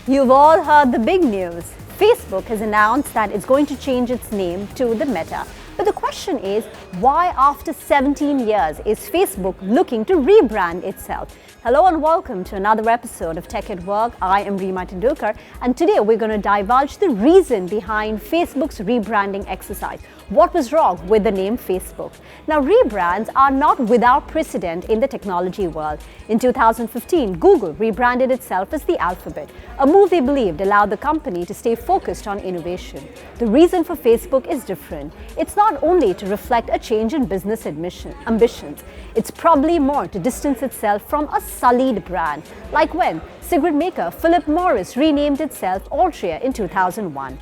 You've all heard the big news. Facebook has announced that it's going to change its name to the Meta. But the question is, why after 17 years is Facebook looking to rebrand itself? Hello and welcome to another episode of Tech at Work. I am Reema Tendulkar, and today we're going to divulge the reason behind Facebook's rebranding exercise. What was wrong with the name Facebook? Now, rebrands are not without precedent in the technology world. In 2015, Google rebranded itself as the Alphabet, a move they believed allowed the company to stay focused on innovation. The reason for Facebook is different. It's not only to reflect a change in business ambitions, it's probably more to distance itself from a sullied brand, like when cigarette maker Philip Morris renamed itself Altria in 2001.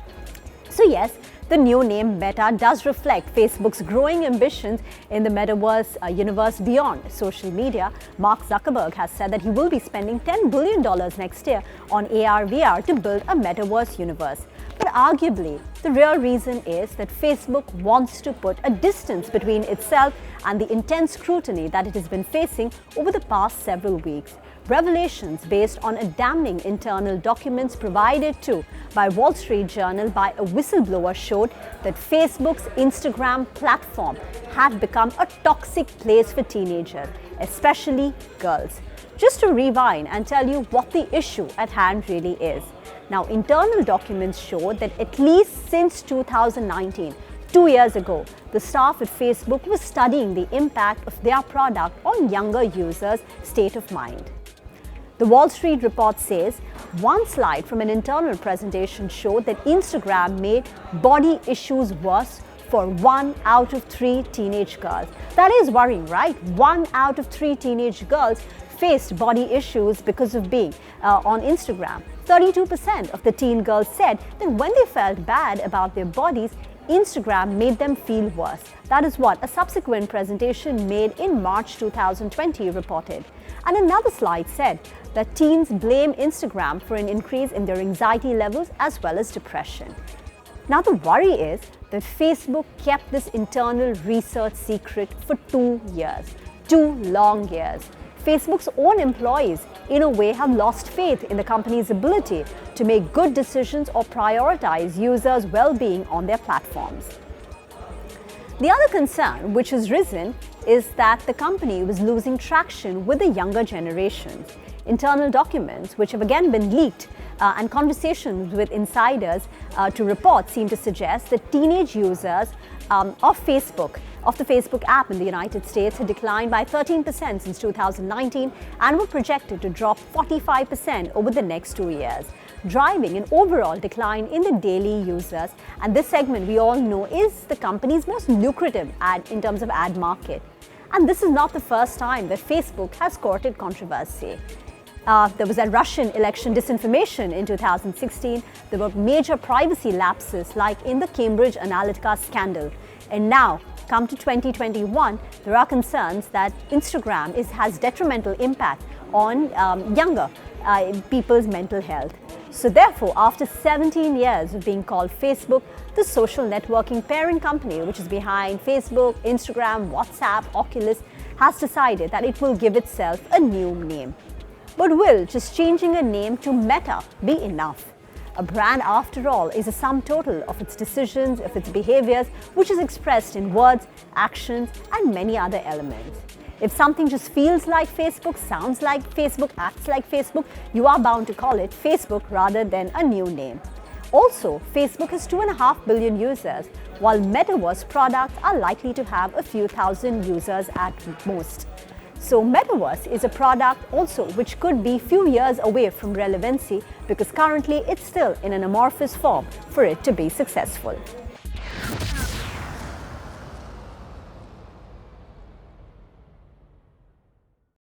So yes, the new name Meta does reflect Facebook's growing ambitions in the Metaverse universe beyond social media. Mark Zuckerberg has said that he will be spending $10 billion next year on AR/VR to build a Metaverse universe. But arguably, the real reason is that Facebook wants to put a distance between itself and the intense scrutiny that it has been facing over the past several weeks. Revelations based on a damning internal documents provided to by Wall Street Journal by a whistleblower showed that Facebook's Instagram platform had become a toxic place for teenagers, especially girls. Just to rewind and tell you what the issue at hand really is. Now, internal documents show that at least since 2019, 2 years ago, the staff at Facebook was studying the impact of their product on younger users' state of mind. The Wall Street report says one slide from an internal presentation showed that Instagram made body issues worse for 1 out of 3 teenage girls. That is worrying, right? 1 out of 3 teenage girls faced body issues because of being on Instagram. 32% of the teen girls said that when they felt bad about their bodies, Instagram made them feel worse. That is what a subsequent presentation made in March 2020 reported. And another slide said that teens blame Instagram for an increase in their anxiety levels as well as depression. Now, the worry is that Facebook kept this internal research secret for 2 years, 2 long years. Facebook's own employees, in a way, have lost faith in the company's ability to make good decisions or prioritize users' well-being on their platforms. The other concern which has risen is that the company was losing traction with the younger generations. Internal documents, which have again been leaked, and conversations with insiders to reports seem to suggest that teenage users of the Facebook app in the United States had declined by 13% since 2019 and were projected to drop 45% over the next 2 years, driving an overall decline in the daily users. And this segment, we all know, is the company's most lucrative in terms of ad market. And this is not the first time that Facebook has courted controversy. There was a Russian election disinformation in 2016. There were major privacy lapses like in the Cambridge Analytica scandal. And now, come to 2021, there are concerns that Instagram has detrimental impact on younger people's mental health. So therefore, after 17 years of being called Facebook, the social networking parent company, which is behind Facebook, Instagram, WhatsApp, Oculus, has decided that it will give itself a new name. But will just changing a name to Meta be enough? A brand, after all, is a sum total of its decisions, of its behaviors, which is expressed in words, actions, and many other elements. If something just feels like Facebook, sounds like Facebook, acts like Facebook, you are bound to call it Facebook rather than a new name. Also, Facebook has 2.5 billion users, while Metaverse products are likely to have a few thousand users at most. So Metaverse is a product also which could be few years away from relevancy because currently it's still in an amorphous form for it to be successful.